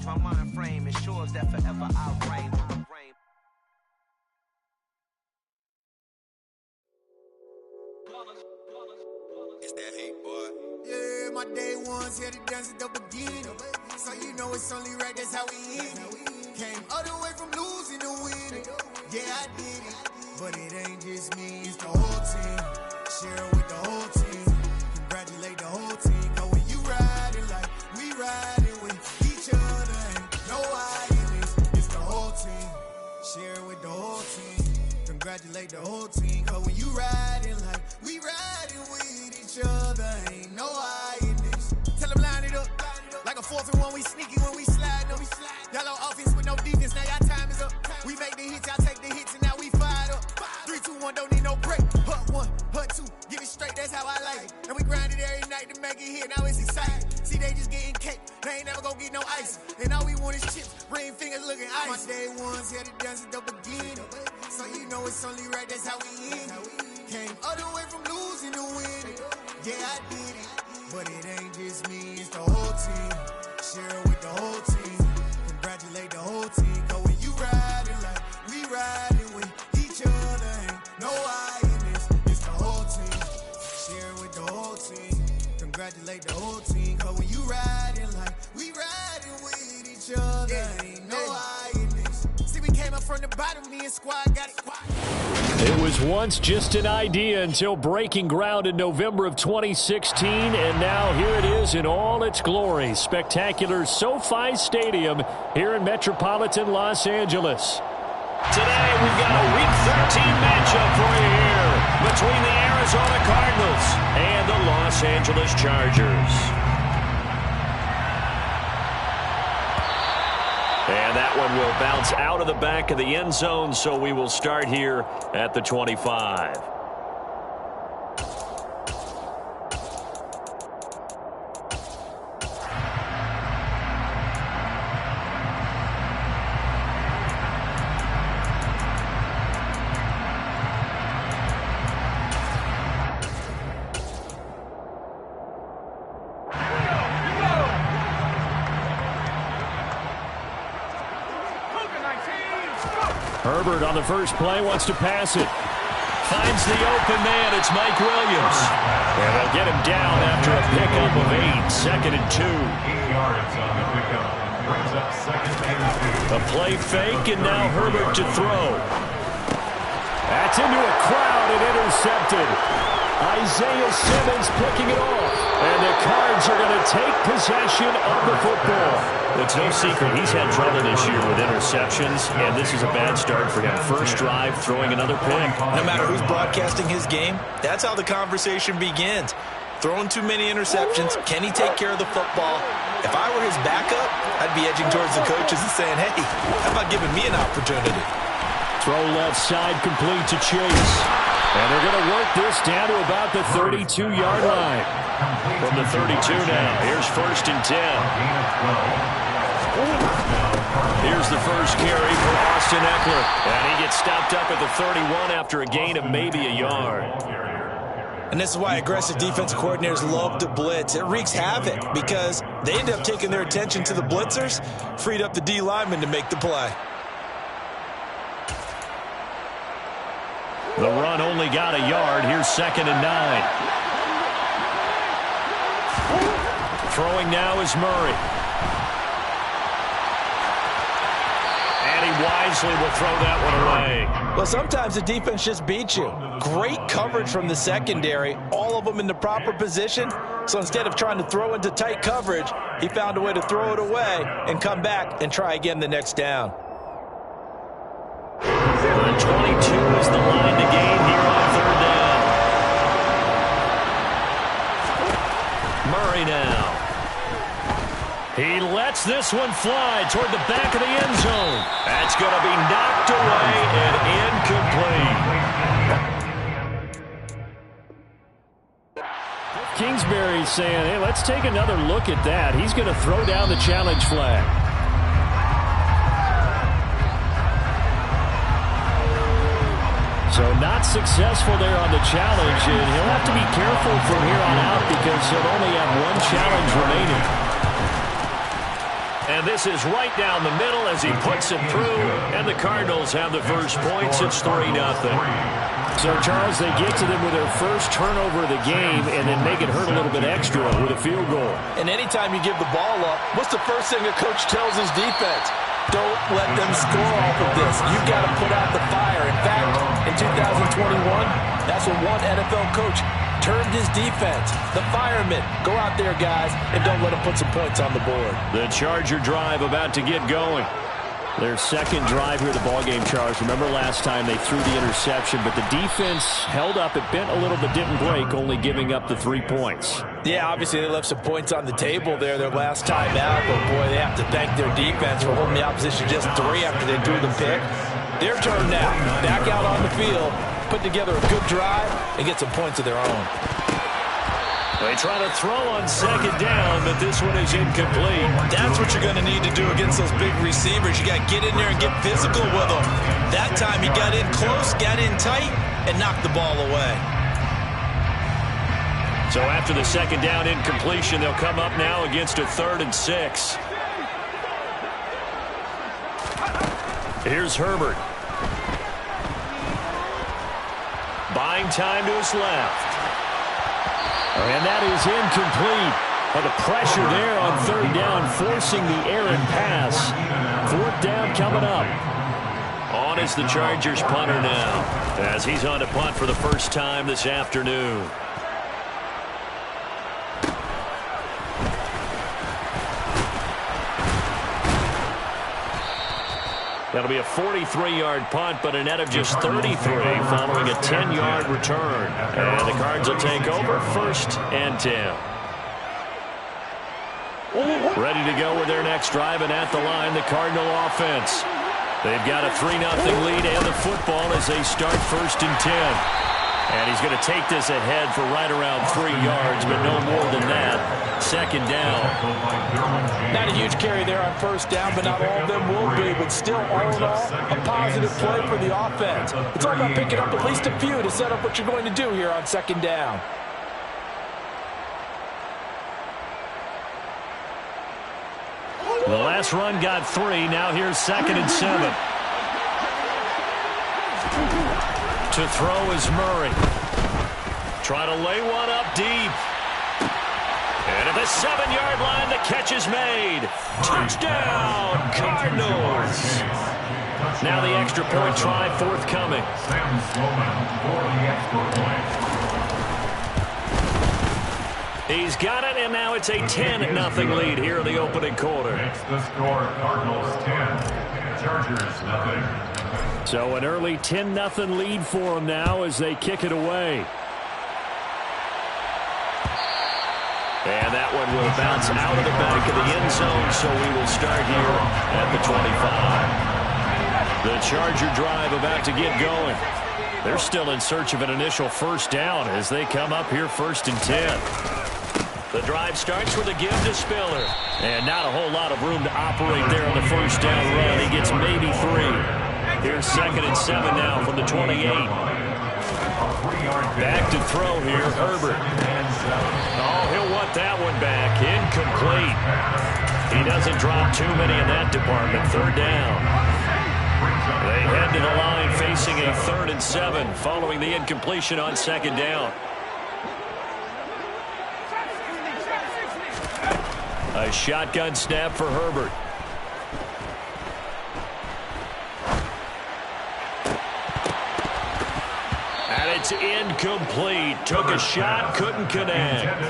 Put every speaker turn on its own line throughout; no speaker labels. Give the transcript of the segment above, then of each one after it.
change my mind frame, ensures that forever I'll reign.
It's that hate, boy.
Yeah, my day ones here to dance at the beginning. So you know it's only right, that's how we end it. Came all the way from losing to winning. Yeah, I did it. But it ain't just me, it's the whole team. Share it with the whole team. Congratulate the whole team. Cause when you riding like we riding with each other, ain't no hiding. It's the whole team. Share it with the whole team. Congratulate the whole team. Cause when you riding like we riding with each other, ain't no hiding. Tell them line it up. Like a 4th and 1, we sneaky when we slide them. Yellow offense with no defense, now y'all time is up. We make the hits, y'all take the hits, and now we fired up. 3, 2, 1, don't need no break. Hut 1, hut 2, get it straight, that's how I like it. And we grind it every night to make it hit, now it's exciting. See, they just getting cake, they ain't never gonna get no ice. And all we want is chips, ring fingers looking ice. My day ones here to dance at the beginning. So you know it's only right, that's how we end it. Came all the way from losing to winning. Yeah, I did it. But it ain't just me, it's the whole team. Share it with the whole team. Congratulate the whole team. Cause when you riding like we riding with each other, ain't no hiding. It's the whole team. Share it with the whole team. Congratulate the whole team. Cause when you riding like we riding with each other, ain't no hiding. See, we came up from the bottom, me and squad got it.
It was once just an idea until breaking ground in November of 2016, and now here it is in all its glory. Spectacular SoFi Stadium here in metropolitan Los Angeles.
Today we've got a Week 13 matchup for you here between the Arizona Cardinals and the Los Angeles Chargers. And that one will bounce out of the back of the end zone, so we will start here at the 25.
Herbert on the first play wants to pass it. Finds the open man. It's Mike Williams. And they'll get him down after a pickup of 8. 2nd and 2.
8 yards on the pickup. Brings up 2nd and 2.
A play fake, and now Herbert to throw. That's into a crowd and intercepted. Isaiah Simmons picking it off. And the Cards are going to take possession of the football.
It's no secret he's had trouble this year with interceptions, and this is a bad start for him. First drive, throwing another pick.
No matter who's broadcasting his game, that's how the conversation begins. Throwing too many interceptions, can he take care of the football? If I were his backup, I'd be edging towards the coaches and saying, hey, how about giving me an opportunity?
Throw left side complete to Chase. And they're going to work this down to about the 32-yard line.
From the 32 now, here's 1st and 10. Here's the first carry for Austin Eckler. And he gets stopped up at the 31 after a gain of maybe a yard.
And this is why aggressive defensive coordinators love to blitz. It wreaks havoc because they end up taking their attention to the blitzers, freed up the D lineman to make the play.
The run only got a yard. Here's 2nd and 9. Throwing now is Murray. And he wisely will throw that one away.
Well, sometimes the defense just beats you. Great coverage from the secondary, all of them in the proper position. So instead of trying to throw into tight coverage, he found a way to throw it away and come back and try again the next down.
And 22 is the line to gain here on 3rd down. Murray now. He lets this one fly toward the back of the end zone. That's going to be knocked away and incomplete.
Kingsbury's saying, hey, let's take another look at that. He's going to throw down the challenge flag. So not successful there on the challenge, and he'll have to be careful from here on out because he'll only have one challenge remaining.
And
And this is right down the middle as he puts it through. And the Cardinals have the first points. It's 3-0. So, Charles, they get to them with their first turnover of the game and then make it hurt a little bit extra with a field goal.
And anytime you give the ball up, what's the first thing a coach tells his defense? Don't let them score off of this. You've got to put out the fire. In fact, in 2021, that's when one NFL coach termed his defense the firemen. Go out there, guys, and don't let them put some points on the board.
The Charger drive about to get going. Their second drive here of the ballgame, Charles. Remember last time they threw the interception, but the defense held up. It bent a little but didn't break, only giving up the 3 points.
Yeah, obviously they left some points on the table there their last time out, but boy, they have to thank their defense for holding the opposition just 3 after they threw the pick. Their turn now. Back out on the field, put together a good drive, and get some points of their own.
They try to throw on second down, but this one is incomplete.
That's what you're going to need to do against those big receivers. You got to get in there and get physical with them. That time he got in close, got in tight, and knocked the ball away.
So after the second down incompletion, they'll come up now against a 3rd and 6. Here's Herbert. Buying time to his left. And that is incomplete. But the pressure there on 3rd down, forcing the errant pass. 4th down coming up. On is the Chargers punter now, as he's on to punt for the first time this afternoon. That'll be a 43-yard punt, but a net of just 33 following a 10-yard return. And the Cards will take over 1st and 10. Ready to go with their next drive, and at the line, the Cardinal offense. They've got a 3-0 lead and the football as they start 1st and 10. And he's going to take this ahead for right around 3 yards, but no more than that. 2nd down.
Not a huge carry there on 1st down, but not all of them will be. But still, all in all, a positive play for the offense. It's all about picking up at least a few to set up what you're going to do here on 2nd down.
The last run got 3. Now here's 2nd and 7. To throw is Murray. Try to lay one up deep. And at the 7-yard line, the catch is made. Touchdown, Cardinals. Now the extra point try forthcoming. He's got it, and now it's a 10-0 lead here in the opening quarter.
It's the score, Cardinals 10, Chargers 0.
So an early 10-0 lead for them now as they kick it away. And that one will bounce out of the back of the end zone, so we will start here at the 25. The Charger drive about to get going. They're still in search of an initial 1st down as they come up here 1st and 10. The drive starts with a give to Spiller. And not a whole lot of room to operate there on the 1st down run. He gets maybe 3. Here's 2nd and 7 now from the 28. Back to throw here, Herbert. Oh, he'll want that one back. Incomplete. He doesn't drop too many in that department. 3rd down. They head to the line facing a 3rd and 7 following the incompletion on 2nd down. A shotgun snap for Herbert. It's incomplete. Took a shot, couldn't connect.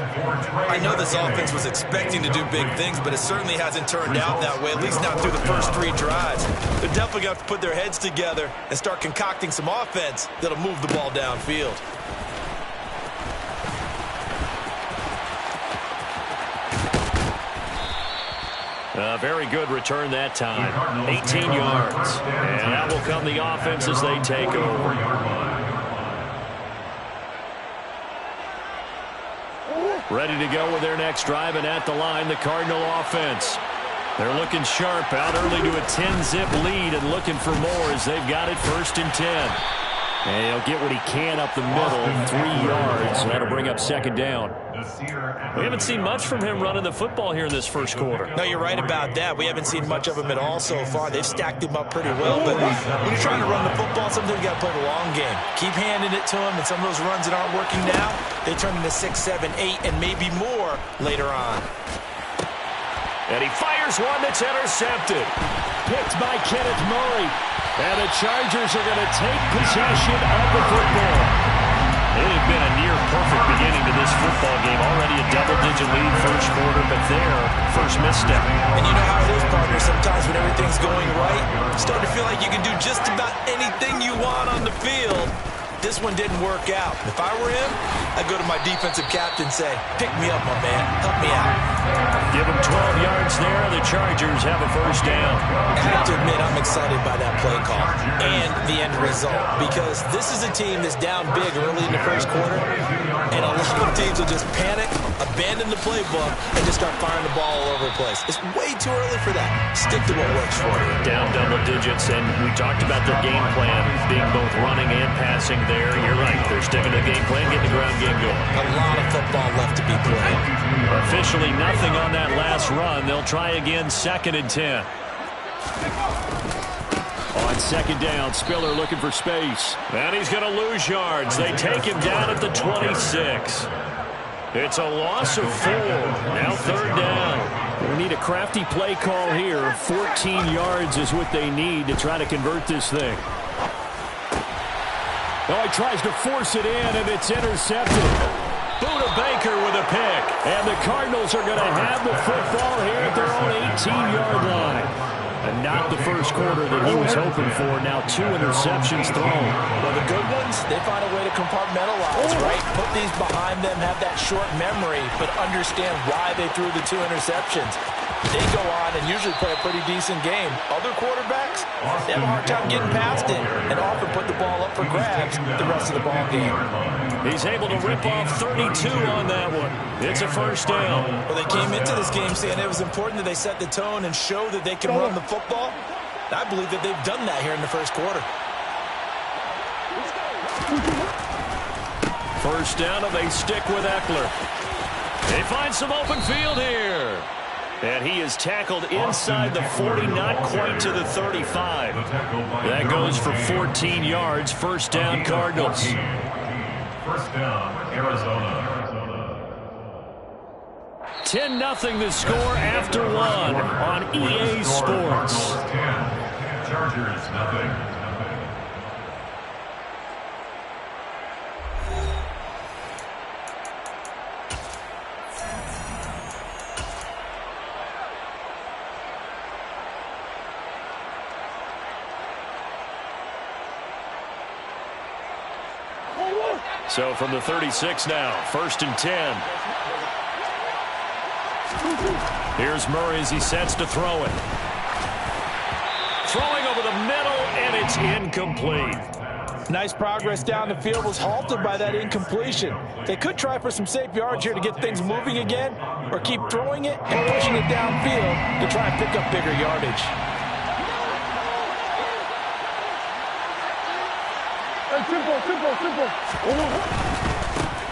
I know this offense was expecting to do big things, but it certainly hasn't turned out that way, at least not through the first 3 drives. They're definitely going to have to put their heads together and start concocting some offense that'll move the ball downfield.
A very good return that time. 18 yards. And that will come the offense as they take over. Ready to go with their next drive, and at the line, the Cardinal offense. They're looking sharp, out early to a 10-zip lead and looking for more as they've got it 1st and 10. And he'll get what he can up the middle, 3 yards, and that'll bring up 2nd down. We haven't seen much from him running the football here in this first quarter.
No, you're right about that. We haven't seen much of him at all so far. They've stacked him up pretty well. But when you're trying to run the football, sometimes you got to play the long game. Keep handing it to him, and some of those runs that aren't working now, they turn into 6, 7, 8, and maybe more later on.
And he fires one that's intercepted. Picked by Kenneth Murray. And the Chargers are going to take possession of the football. It had been a near-perfect beginning to this football game. Already a double-digit lead first quarter, but there, first misstep.
And you know how it is, partner. Sometimes when everything's going right, you start to feel like you can do just about anything you want on the field. This one didn't work out. If I were him, I'd go to my defensive captain and say, pick me up, my man. Help me out.
Give him 12 yards there. The Chargers have a first down.
I have to admit, I'm excited by that play call and the end result, because this is a team that's down big early in the first quarter, and a lot of teams will just panic, abandon the playbook, and just start firing the ball all over the place. It's way too early for that. Stick to what works for you.
Down double digits, and we talked about their game plan being both running and passing there. You're right. They're sticking to the game plan, getting the ground game going.
A lot of football left to be played.
Officially nothing on that last run. They'll try again, 2nd and 10. On 2nd down, Spiller looking for space. And he's going to lose yards. They take him down at the 26. It's a loss of 4. Now 3rd down. We need a crafty play call here. 14 yards is what they need to try to convert this thing. Oh, he tries to force it in, and it's intercepted. Buda Baker with a pick. And the Cardinals are going to have the football here at their own 18-yard line. And not the first quarter that he was hoping for. Now 2 interceptions thrown.
Well, the good ones, they find a way to compartmentalize, right? Put these behind them, have that short memory, but understand why they threw the 2 interceptions. They go on and usually play a pretty decent game. Other quarterbacks, they have a hard time getting past it and often put the ball up for grabs the rest of the ball game.
He's able to rip off 32 on that one. It's a first down.
Well, they came into this game saying it was important that they set the tone and show that they can run the football. I believe that they've done that here in the first quarter.
First down, and they stick with Eckler. They find some open field here. And he is tackled inside the 40, not quite to the 35. That goes for 14 yards. First down, Cardinals.
First down, Arizona.
10-0 the score after 1 on EA Sports.
Chargers, nothing.
So from the 36 now, 1st and 10. Here's Murray as he sets to throw it. Throwing over the middle, and it's incomplete.
Nice progress down the field, was halted by that incompletion. They could try for some safe yards here to get things moving again, or keep throwing it and pushing it downfield to try and pick up bigger yardage.
Simple.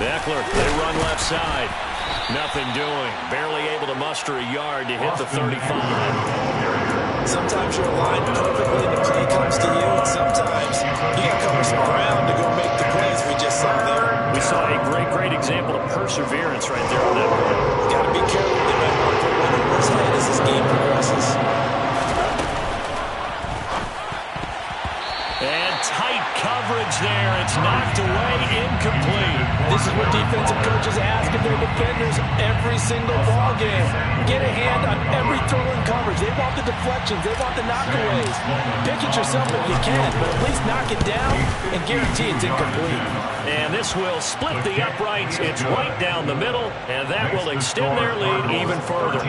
Eckler, they run left side. Nothing doing. Barely able to muster a yard to hit the 35.
Sometimes you're aligned perfectly and the play comes to you, and sometimes you got to cover some ground to go make the plays we just saw there.
We saw a great example of perseverance right there on that play.
You got to be careful. They might want to put one over his head as this game progresses.
And tight coverage there. It's knocked away, incomplete.
This is what defensive coaches ask of their defenders every single ball game. Get a hand on every throw in coverage. They want the deflections. They want the knockaways. Pick it yourself if you can, but at least knock it down and guarantee it's incomplete.
And this will split the uprights. It's right down the middle, and that will extend their lead even further.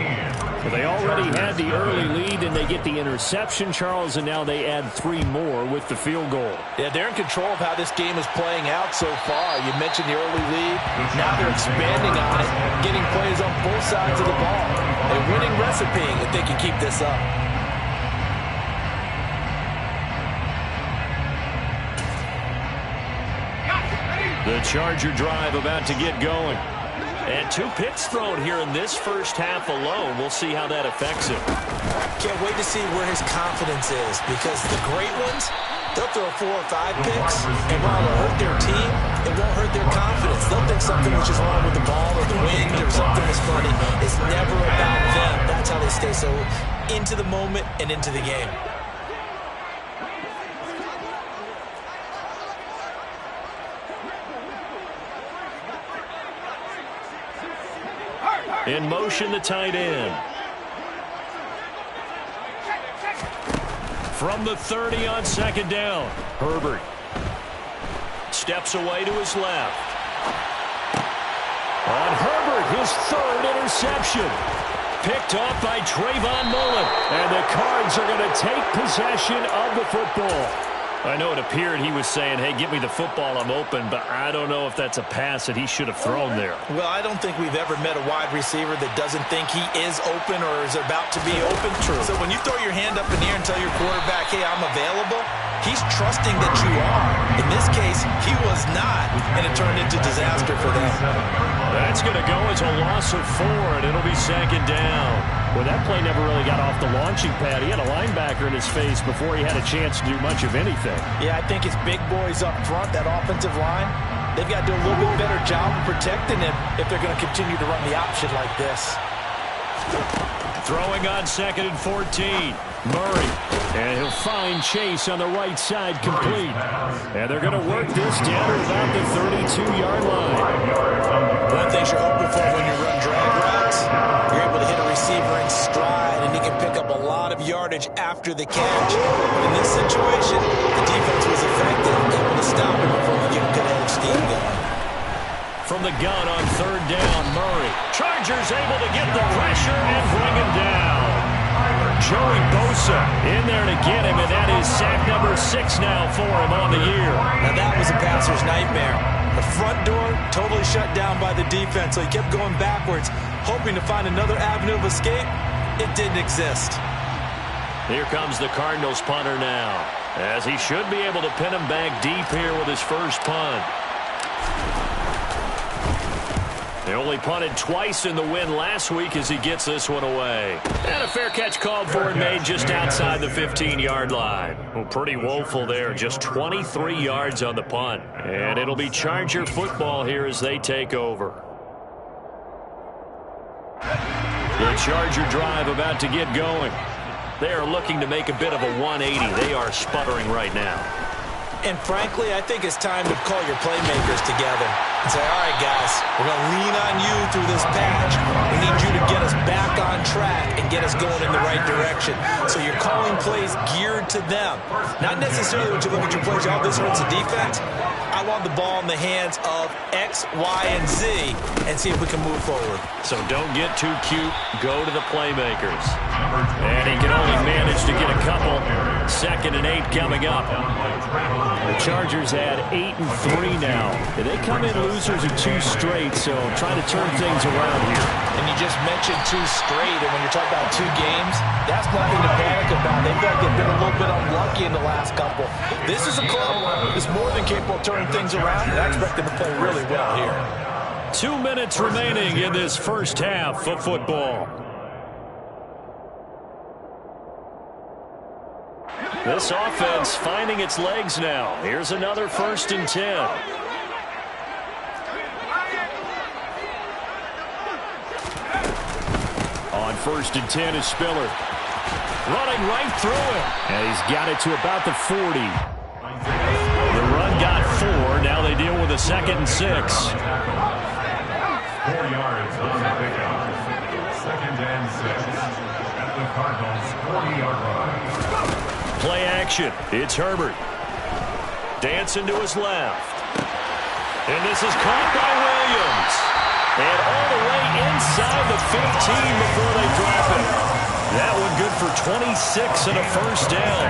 Well, they already had the early lead, and they get the interception, Charles, and now they add 3 more with the field goal.
Yeah, they're in control of how this game is playing out so far. You mentioned the early lead. Now they're expanding on it, getting plays on both sides of the ball. A winning recipe if they can keep this up.
The Charger drive about to get going. And 2 picks thrown here in this first half alone. We'll see how that affects him.
Can't wait to see where his confidence is, because the great ones, they'll throw 4 or 5 picks, and while it'll hurt their team, it won't hurt their confidence. They'll think something was just wrong with the ball or the wind or something was funny. It's never about them. That's how they stay so into the moment and into the game.
In motion, the tight end. From the 30 on second down, Herbert steps away to his left. On Herbert, his 3rd interception. Picked off by Trayvon Mullen. And the Cards are going to take possession of the football. I know it appeared he was saying, hey, give me the football, I'm open, but I don't know if that's a pass that he should have thrown there.
Well, I don't think we've ever met a wide receiver that doesn't think he is open or is about to be open.
True.
So when you throw your hand up in the air and tell your quarterback, hey, I'm available, he's trusting that you are. In this case, he was not, and it turned into disaster for them.
That's going to go as a loss of 4, and it'll be second down. Well, that play never really got off the launching pad. He had a linebacker in his face before he had a chance to do much of anything.
Yeah, I think his big boys up front, that offensive line, they've got to do a little bit better job of protecting him if they're going to continue to run the option like this.
Throwing on 2nd and 14. Murray. And he'll find Chase on the right side complete. And they're going to work this down to about the 32-yard line.
One thing you're hoping for when you run drag routes, you're able to hit a receiver in stride, and he can pick up a lot of yardage after the catch. But in this situation, the defense was effective, able to stop him before he get a good head of steam going.
From the gun on 3rd down, Murray. Chargers able to get the pressure and bring him down. Joey Bosa in there to get him, and that is sack number 6 now for him on the year.
Now that was a passer's nightmare. The front door totally shut down by the defense, so he kept going backwards, hoping to find another avenue of escape. It didn't exist.
Here comes the Cardinals punter now, as he should be able to pin him back deep here with his first punt. They only punted twice in the win last week as he gets this one away. And a fair catch called for and made just outside the 15-yard line. Well, pretty woeful there, just 23 yards on the punt. And it'll be Charger football here as they take over. The Charger drive about to get going. They are looking to make a bit of a 180. They are sputtering right now.
And frankly, I think it's time to call your playmakers together and say, all right, guys, we're going to lean on you through this patch. We need you to get us back on track and get us going in the right direction. So you're calling plays geared to them. Not necessarily when you look at your plays, oh, this hurts the defense. I want the ball in the hands of X, Y, and Z and see if we can move forward.
So don't get too cute. Go to the playmakers. And he can only manage to get a couple. 2nd and 8 coming up. The Chargers had 8 and 3 now. And they come in losers of 2 straight, so trying to turn things around here.
And you just mentioned 2 straight, and when you're talking about 2 games, that's nothing to panic about. They feel like they've been a little bit unlucky in the last couple. This is a club that's more than capable of turning things around, and I expect them to play really well here.
2 minutes remaining in this first half of football. This offense finding its legs now. Here's another 1st and 10. On 1st and 10 is Spiller. Running right through it. And he's got it to about the 40. The run got 4. Now they deal with a 2nd and 6.
4 yards on the pickup. 2nd and 6 at the Cardinals' 40-yard line.
Play action. It's Herbert. Dancing to his left. And this is caught by Williams. And all the way inside the 15 before they drop it. That one good for 26 and a 1st down.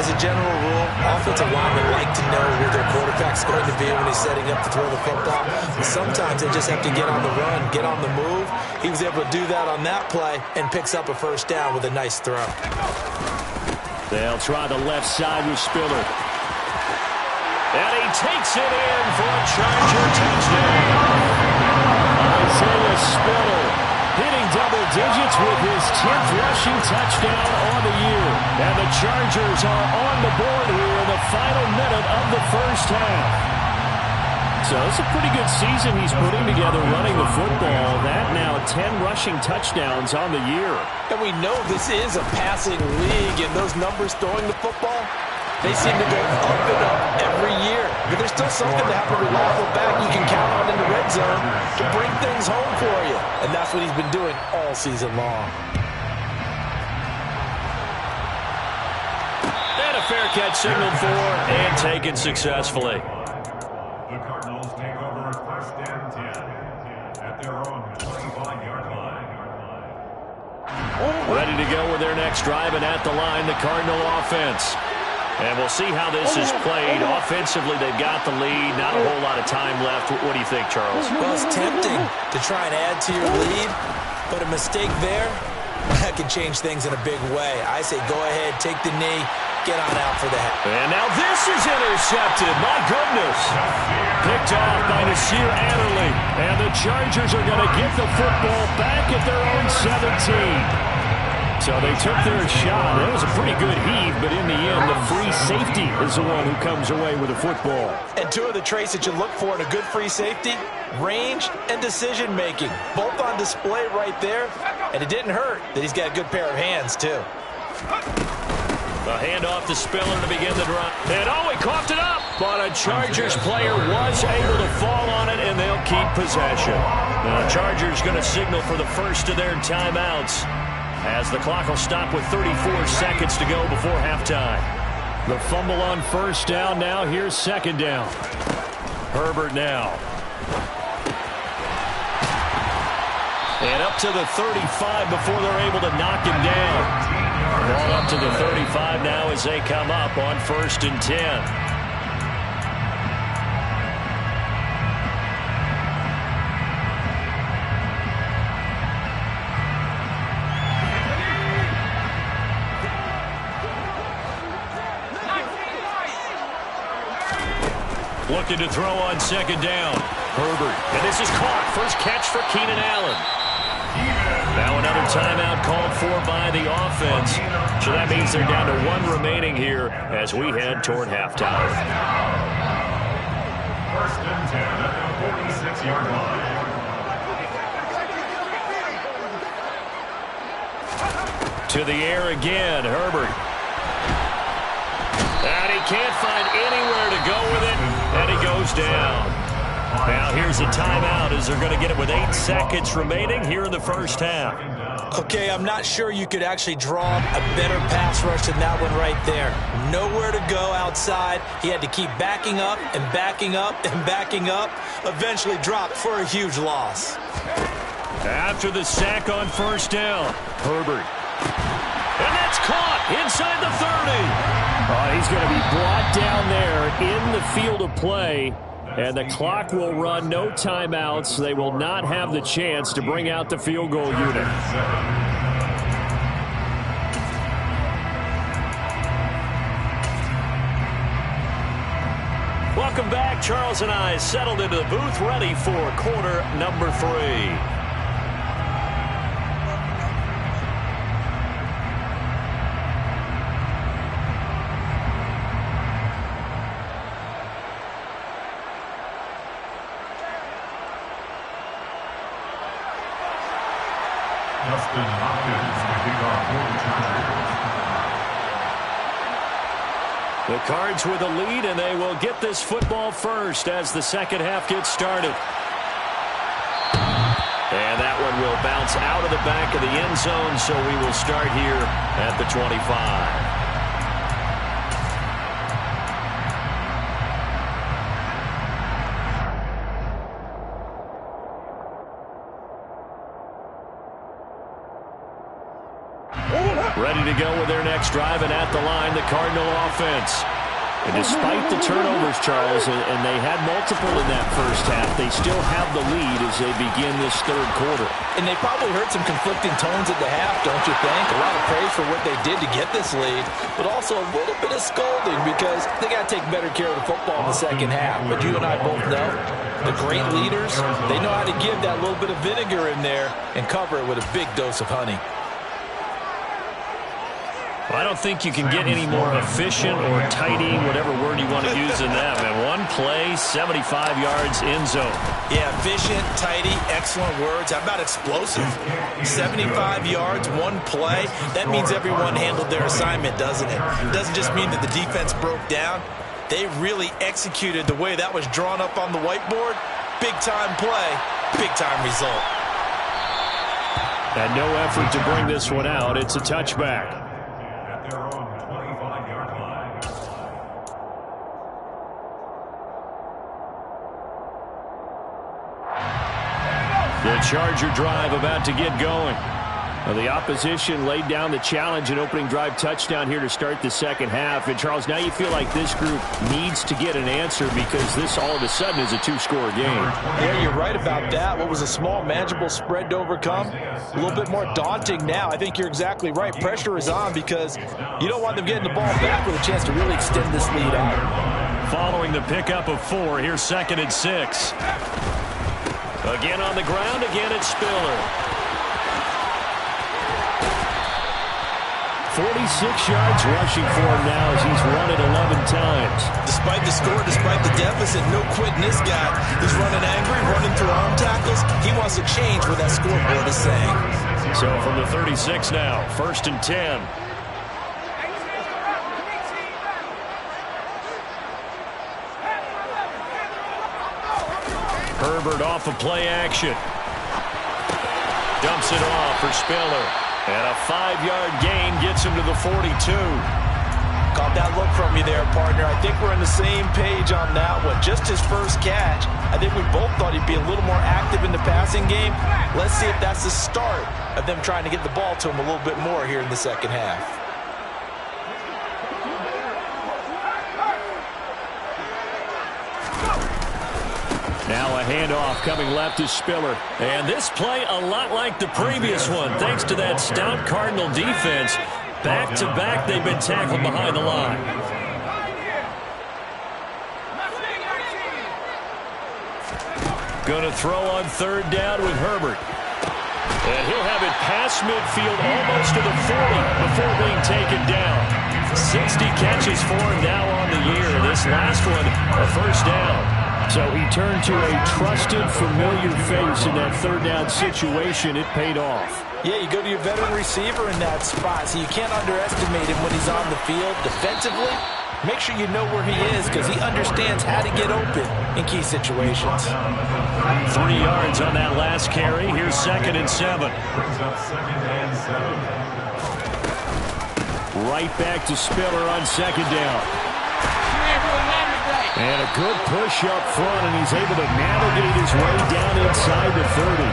As a general rule, offensive linemen like to know where their quarterback's going to be when he's setting up to throw the football. But sometimes they just have to get on the run, get on the move. He was able to do that on that play and picks up a 1st down with a nice throw.
They'll try the left side with Spiller. And he takes it in for a Charger touchdown. A Isaiah Spiller hitting double digits with his 10th rushing touchdown on the year. And the Chargers are on the board here in the final minute of the first half. So it's a pretty good season he's putting together running the football. That now 10 rushing touchdowns on the year.
And we know this is a passing league, and those numbers throwing the football, they seem to go up and up every year. But there's still something to have a reliable back you can count on in the red zone to bring things home for you. And that's what he's been doing all season long.
And a fair catch signaled for and taken successfully.
The Cardinals take over first and 10 at their own 25-yard line.
Ready to go with their next drive, and at the line, the Cardinal offense. And we'll see how this is played. Offensively, they've got the lead. Not a whole lot of time left. What do you think, Charles?
Well, it's tempting to try and add to your lead, but a mistake there, that can change things in a big way. I say go ahead, take the knee, get on out for the head.
And now this is intercepted. My goodness. Picked off by Nasir Adderley. And the Chargers are going to get the football back at their own 17. So they took their shot. That was a pretty good heave, but in the end, the free safety is the one who comes away with the football.
And two of the traits that you look for in a good free safety, range and decision-making. Both on display right there. And it didn't hurt that he's got a good pair of hands, too.
The handoff to Spiller to begin the drive. And oh, he coughed it up. But a Chargers player was able to fall on it, and they'll keep possession. Now, the Chargers going to signal for the first of their timeouts, as the clock will stop with 34 seconds to go before halftime. The fumble on first down now. Here's second down. Herbert now. And up to the 35 before they're able to knock him down. Ball up to the 35 now as they come up on first and 10. Looking to throw on second down. Herbert. And this is caught. First catch for Keenan Allen. Now another timeout called for by the offense. So that means they're down to one remaining here as we head toward halftime.
First and 10 at the 46-yard line.
To the air again, Herbert. And he can't find anywhere to go with it, and he goes down. Now here's a timeout as they're going to get it with 8 seconds remaining here in the first half.
Okay, I'm not sure you could actually draw a better pass rush than that one right there. Nowhere to go outside. He had to keep backing up and backing up and backing up. Eventually dropped for a huge loss.
After the sack on first down, Herbert. And that's caught inside the 30. He's going to be brought down there in the field of play. And the clock will run, no timeouts. They will not have the chance to bring out the field goal unit. Welcome back. Charles and I settled into the booth, ready for quarter number 3. The Cards with a lead, and they will get this football first as the second half gets started. And that one will bounce out of the back of the end zone, so we will start here at the 25. Ready to go with their next drive, and at the line, the Cardinal offense. And despite the turnovers, Charles, and they had multiple in that first half, they still have the lead as they begin this third quarter.
And they probably heard some conflicting tones at the half, don't you think? A lot of praise for what they did to get this lead, but also a little bit of scolding because they got to take better care of the football in the second half. But you and I both know the great leaders, they know how to give that little bit of vinegar in there and cover it with a big dose of honey.
Well, I don't think you can get any more efficient or tidy, whatever word you want to use in that. And one play, 75 yards in zone.
Yeah, efficient, tidy, excellent words. How about explosive? 75 yards, one play. That means everyone handled their assignment, doesn't it? It doesn't just mean that the defense broke down. They really executed the way that was drawn up on the whiteboard. Big-time play, big-time result.
And no effort to bring this one out. It's a touchback.
Their own 25-yard line.
The Charger drive about to get going. Well, the opposition laid down the challenge and opening drive touchdown here to start the second half. And, Charles, now you feel like this group needs to get an answer because this all of a sudden is a two-score game.
Yeah, you're right about that. What was a small, manageable spread to overcome? A little bit more daunting now. I think you're exactly right. Pressure is on because you don't want them getting the ball back with a chance to really extend this lead out.
Following the pickup of 4, here's 2nd and 6. Again on the ground, again it's Spiller. 46 yards rushing for him now as he's run it 11 times.
Despite the score, despite the deficit, no quitting this guy. He's running angry, running through arm tackles. He wants to change what that scoreboard is saying.
So from the 36 now, 1st and 10. Herbert off of play action. Dumps it off for Spiller. And a 5-yard gain gets him to the 42.
Caught that look from you there, partner. I think we're on the same page on that one. Just his first catch. I think we both thought he'd be a little more active in the passing game. Let's see if that's the start of them trying to get the ball to him a little bit more here in the second half.
Now a handoff coming left to Spiller. And this play a lot like the previous one. Thanks to that stout Cardinal defense. Back-to-back, they've been tackled behind the line. Going to throw on 3rd down with Herbert. And he'll have it past midfield almost to the 40 before being taken down. 60 catches for him now on the year. This last one, a 1st down. So he turned to a trusted, familiar face in that 3rd down situation. It paid off.
Yeah, you go to your veteran receiver in that spot, so you can't underestimate him when he's on the field. Defensively, make sure you know where he is because he understands how to get open in key situations.
3 yards on that last carry. Here's 2nd and 7.
Brings up 2nd and 7.
Right back to Spiller on 2nd down. And a good push up front, and he's able to navigate his way down inside the 30.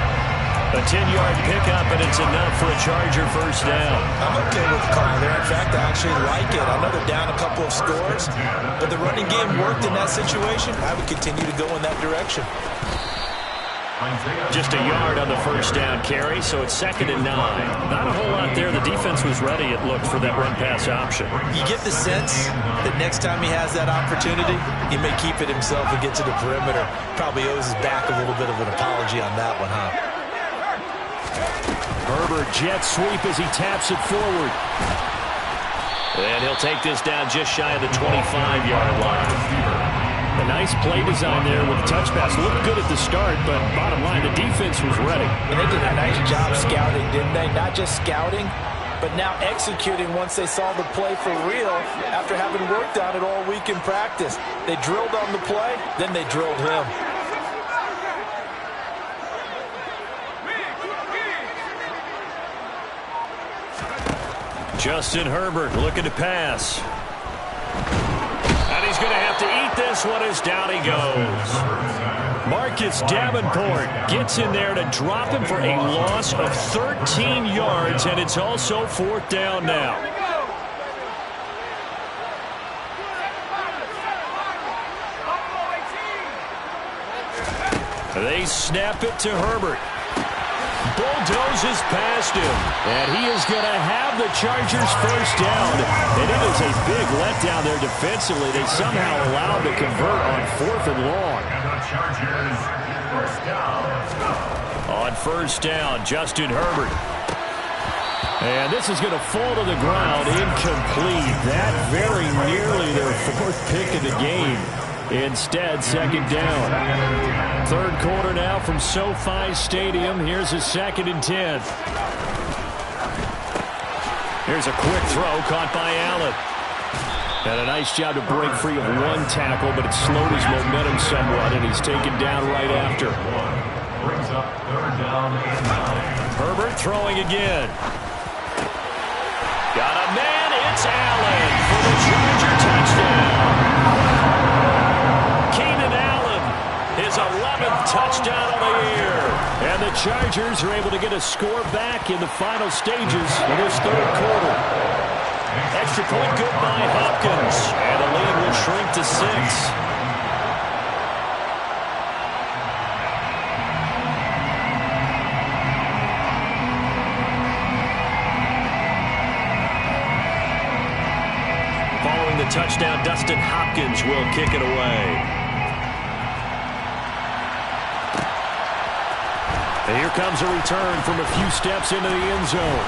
A 10-yard pickup, and it's enough for a Charger 1st down.
I'm okay with the call there. In fact, I actually like it. I know they're down a couple of scores, but the running game worked in that situation. I would continue to go in that direction.
Just a yard on the 1st down carry, so it's 2nd and 9. Not a whole lot there. The defense was ready, it looked, for that run-pass option.
You get the sense that next time he has that opportunity, he may keep it himself and get to the perimeter. Probably owes his back a little bit of an apology on that one, huh?
Herbert jet sweep as he taps it forward. And he'll take this down just shy of the 25-yard line. A nice play design there with the touch pass. Looked good at the start, but bottom line, the defense was ready.
And they did a nice job scouting, didn't they? Not just scouting, but now executing once they saw the play for real after having worked on it all week in practice. They drilled on the play, then they drilled him.
Justin Herbert looking to pass. And he's going to have to eat this one as down he goes. Marcus Davenport gets in there to drop him for a loss of 13 yards, and it's also 4th down now. They snap it to Herbert. Bulldozes past him. And he is going to have the Chargers first down. And it is a big letdown there defensively. They somehow allowed to convert on 4th and long.
And the Chargers first down.
On first down, Justin Herbert. And this is going to fall to the ground, incomplete. That very nearly their 4th pick of the game. Instead, 2nd down. 3rd quarter now from SoFi Stadium. Here's a 2nd and 10. Here's a quick throw caught by Allen. And a nice job to break free of one tackle, but it slowed his momentum somewhat, and he's taken down right after.
Brings up 3rd down and 9.
Herbert throwing again. Got a man, it's Allen for the Charger touchdown. Keenan Allen, his 11th touchdown of the year. And the Chargers are able to get a score back in the final stages of this 3rd quarter. Extra point good by Hopkins. And the lead will shrink to 6. Following the touchdown, Dustin Hopkins will kick it away. And here comes a return from a few steps into the end zone.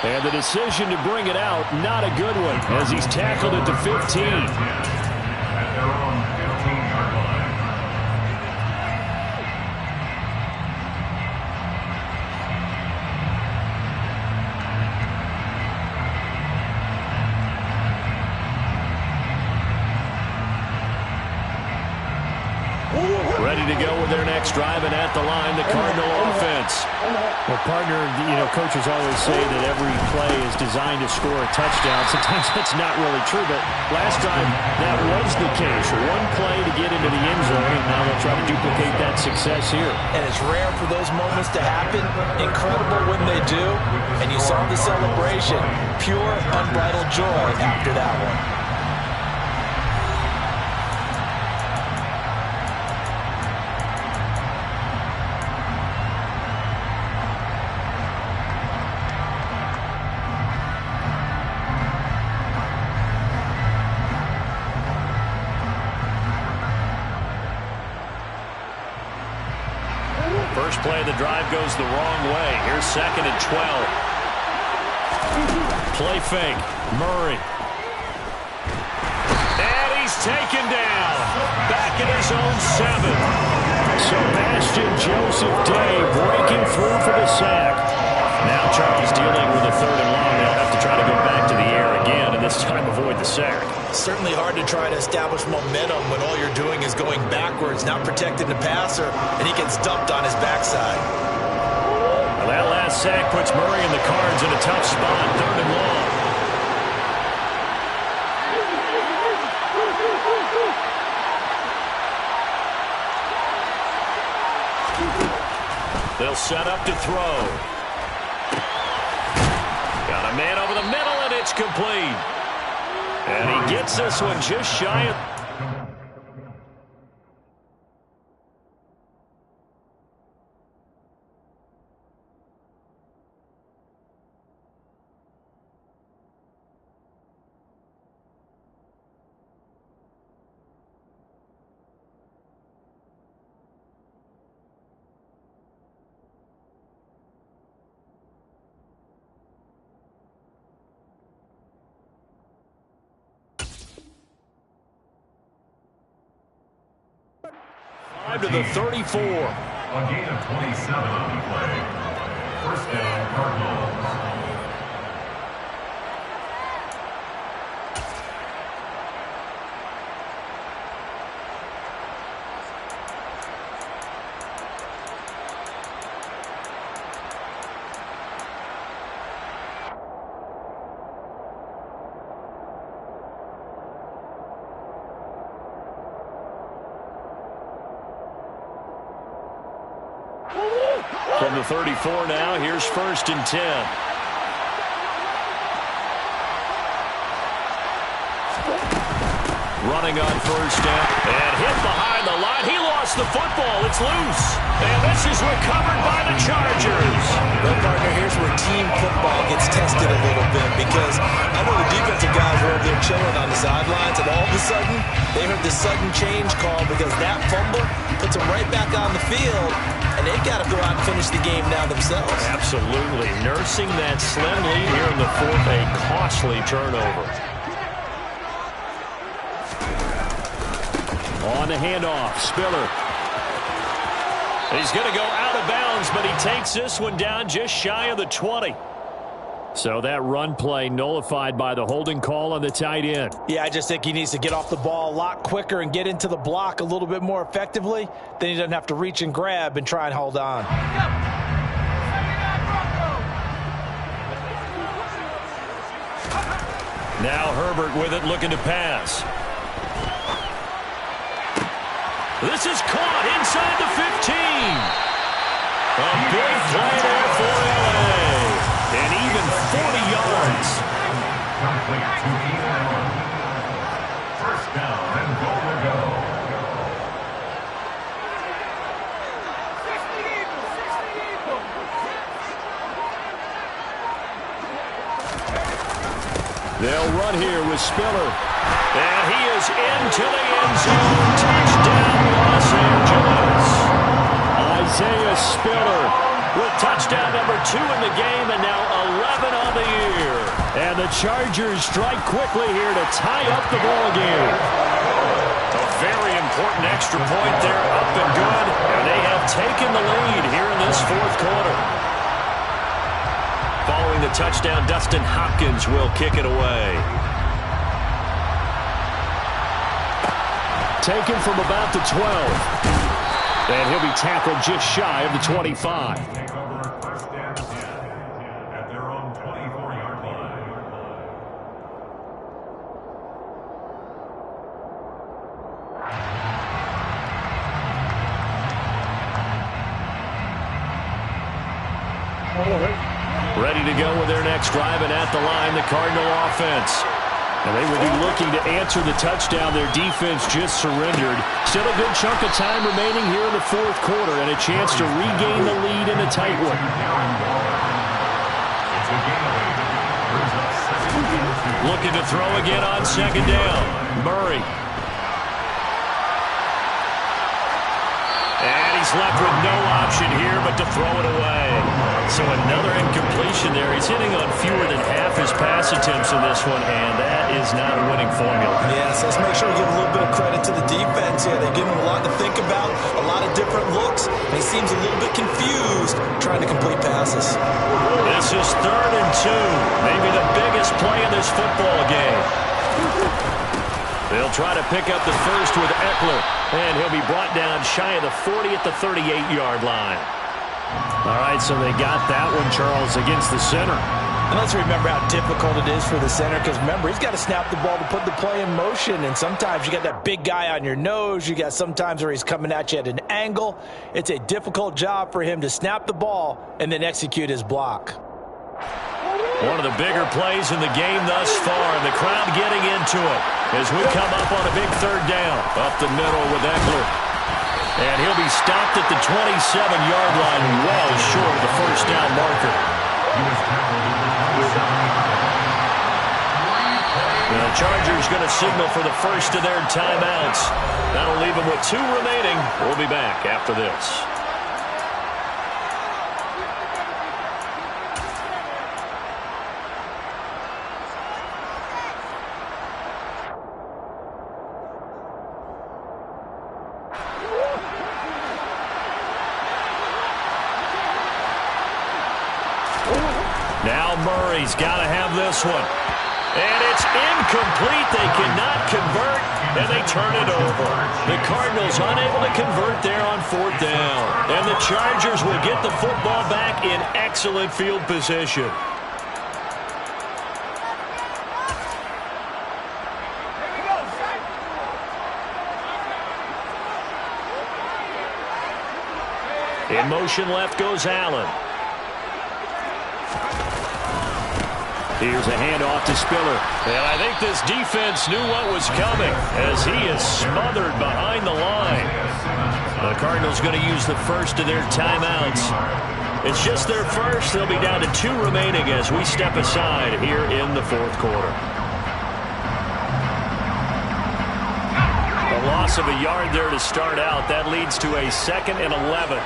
And the decision to bring it out, not a good one, as he's tackled at the 15.
At their own 15-yard line.
Ready to go with their next drive, and at the line, the Cardinal offense. Well, partner, coaches always say that every play is designed to score a touchdown. Sometimes that's not really true, but last time that was the case. One play to get into the end zone, and now they'll try to duplicate that success here.
And it's rare for those moments to happen. Incredible when they do. And you saw the celebration. Pure, unbridled joy after that one.
First play of the drive goes the wrong way. Here's 2nd and 12. Play fake. Murray. And he's taken down. Back in his own 7. Sebastian Joseph Day breaking through for the sack. Now Charles dealing with a 3rd and long. They'll have to try to go back to the air again, and this time avoid the sack.
Certainly hard to try to establish momentum when all you're doing is going backwards, not protecting the passer, and he gets dumped on his backside.
Well, that last sack puts Murray and the Cards in a tough spot, 3rd and long. They'll set up to throw. Got a man over the middle, and it's complete. And he gets this one just shy of... to the 34.
A gain of 27 on the play. First down, Cardinals.
From the 34 now, here's 1st and 10. running on first down. And hit behind the line. He lost the football. It's loose. And this is recovered by the Chargers.
Well, partner, here's where team football gets tested a little bit, because I know the defensive guys were over there chilling on the sidelines, and all of a sudden, they heard this sudden change call because that fumble puts them right back on the field, and they've got to go out and finish the game now themselves.
Absolutely. Nursing that slim lead here in the fourth, a costly turnover. On the handoff, Spiller. He's going to go out of bounds, but he takes this one down just shy of the 20. So that run play nullified by the holding call on the tight end.
Yeah, I just think he needs to get off the ball a lot quicker and get into the block a little bit more effectively. Then he doesn't have to reach and grab and try and hold on.
Now Herbert with it, looking to pass. This is caught inside the 15. A big play there for LA. And even 40 yards.
Complete to Ethan Allen. First down and goal to go.
They'll run here with Spiller. And he is into the end zone. Touchdown, Los Angeles. Isaiah Spiller with touchdown number 2 in the game, and now 11 on the year. And the Chargers strike quickly here to tie up the ball game. A very important extra point there, up and good. And they have taken the lead here in this fourth quarter. Following the touchdown, Dustin Hopkins will kick it away. Taken from about the 12. And he'll be tackled just shy of the 25.
Take over first and 10 at their own 24-yard line.
Ready to go with their next drive, and at the line, the Cardinal offense. And they will be looking to answer the touchdown their defense just surrendered. Still a good chunk of time remaining here in the fourth quarter, and a chance to regain the lead in a tight one. Looking to throw again on second down. Murray. And he's left with no option here but to throw it away. So another incompletion there. He's hitting on fewer than half his pass attempts in this one, and that is not a winning formula.
Yes, let's make sure we give a little bit of credit to the defense here. They're giving him a lot to think about, a lot of different looks, and he seems a little bit confused trying to complete passes.
This is 3rd and 2, maybe the biggest play in this football game. They'll try to pick up the first with Eckler, and he'll be brought down shy of the 40 at the 38-yard line. All right, so they got that one, Charles, against the center.
And let's remember how difficult it is for the center, because remember, he's got to snap the ball to put the play in motion, and sometimes you got that big guy on your nose. You got sometimes where he's coming at you at an angle. It's a difficult job for him to snap the ball and then execute his block.
One of the bigger plays in the game thus far, and the crowd getting into it as we come up on a big 3rd down. Up the middle with Eckler. And he'll be stopped at the 27-yard line, well short of the first down marker. The Chargers going to signal for the first of their timeouts. That'll leave them with 2 remaining. We'll be back after this. Now Murray's got to have this one. And it's incomplete. They cannot convert, and they turn it over. The Cardinals unable to convert there on 4th down. And the Chargers will get the football back in excellent field position. In motion left goes Allen. Here's a handoff to Spiller.
And I think this defense knew what was coming as he is smothered behind the line. The Cardinals going to use the first of their timeouts. It's just their first. They'll be down to 2 remaining as we step aside here in the fourth quarter. A loss of a yard there to start out. That leads to a 2nd and 11.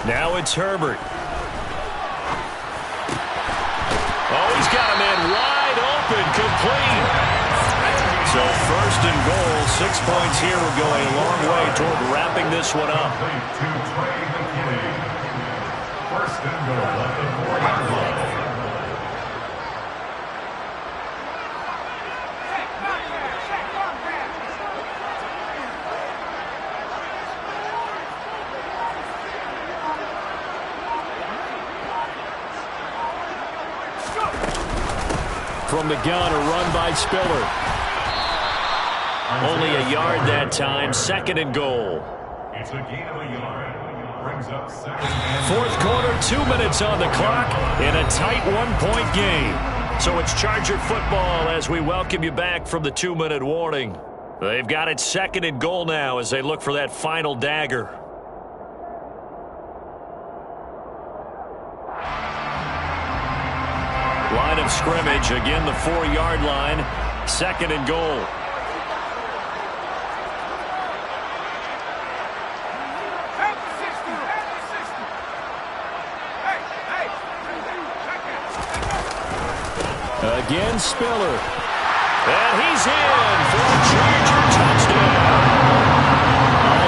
Now it's Herbert. Oh, he's got a man wide open, complete. So 1st and goal, 6 points here will go a long way toward wrapping this one up.
1st and goal at the 4-yard line.
From the gun, a run by Spiller.
Only a yard that time, 2nd and goal.
It's a gain of a yard. Brings up 2nd and
Fourth quarter, 2 minutes on the clock in a tight 1-point game.
So it's Charger football as we welcome you back from the 2-minute warning. They've got it 2nd and goal now as they look for that final dagger. Line of scrimmage, again the 4-yard line, 2nd and goal.
Again, Spiller.
And he's in for a Charger touchdown.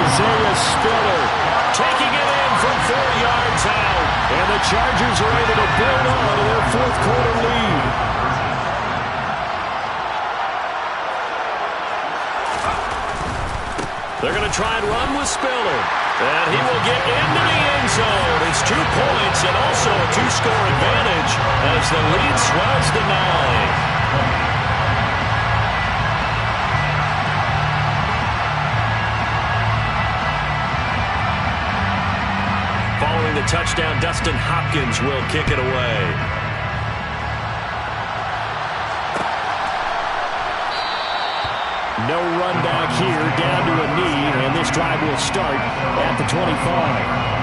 Isaiah Spiller
Taking it in from 4 yards out.
And the Chargers are able to build on to their fourth quarter lead.
They're going to try and run with Spiller. And he will get into the end zone. It's 2 points and also a 2-score advantage as the lead swells to 9. Following the touchdown, Dustin Hopkins will kick it away.
No run back here, down to a knee, and this drive will start at the 25.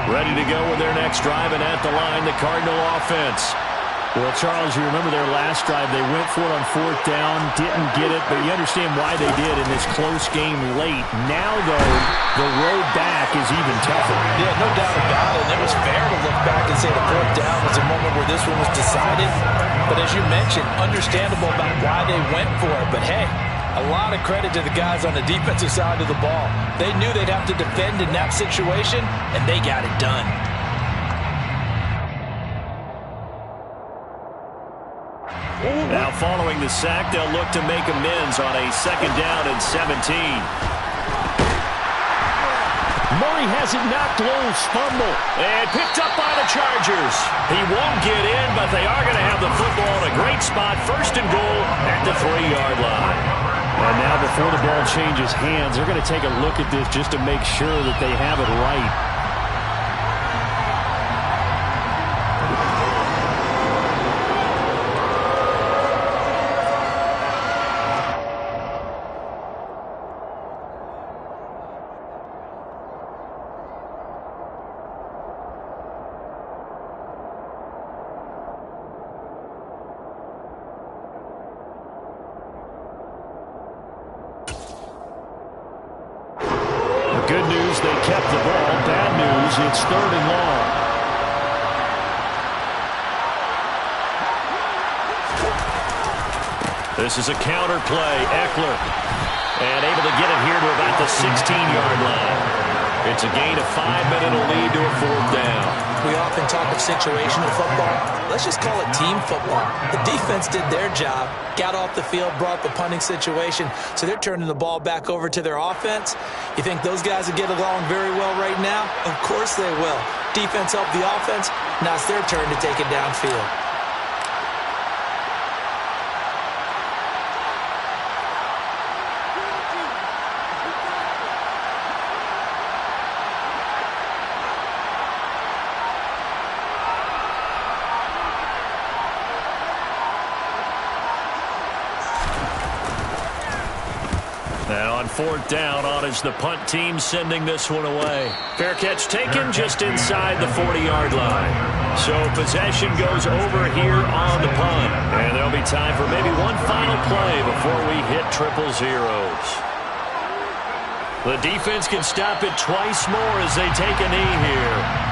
Ready to go with their next drive, and at the line, the Cardinal offense.
Well, Charles, you remember their last drive. They went for it on 4th down, didn't get it, but you understand why they did in this close game late. Now, though, the road back is even tougher.
Yeah, no doubt about it. It was fair to look back and say the 4th down was a moment where this one was decided. But as you mentioned, understandable about why they went for it. But, hey, a lot of credit to the guys on the defensive side of the ball. They knew they'd have to defend in that situation, and they got it done.
Now following the sack, they'll look to make amends on a 2nd down and 17.
Murray has it knocked loose, fumble.
And picked up by the Chargers. He won't get in, but they are going to have the football in a great spot. 1st and goal at the 3-yard line.
And now before the ball changes hands, they're going to take a look at this just to make sure that they have it right. Good news, they kept the ball. Bad news, it's 3rd and long.
This is a counter play. Eckler. And able to get it here to about the 16-yard line.
It's a gain of 5, but it'll lead to a 4th down.
We often talk of situational football. Let's just call it team football. The defense did their job, got off the field, brought the punting situation, so they're turning the ball back over to their offense. You think those guys will get along very well right now? Of course they will. Defense helped the offense. Now it's their turn to take it downfield.
And on 4th down, on is the punt team sending this one away. Fair catch taken just inside the 40-yard line. So possession goes over here on the punt. And there'll be time for maybe one final play before we hit 000. The defense can stop it twice more as they take a knee here.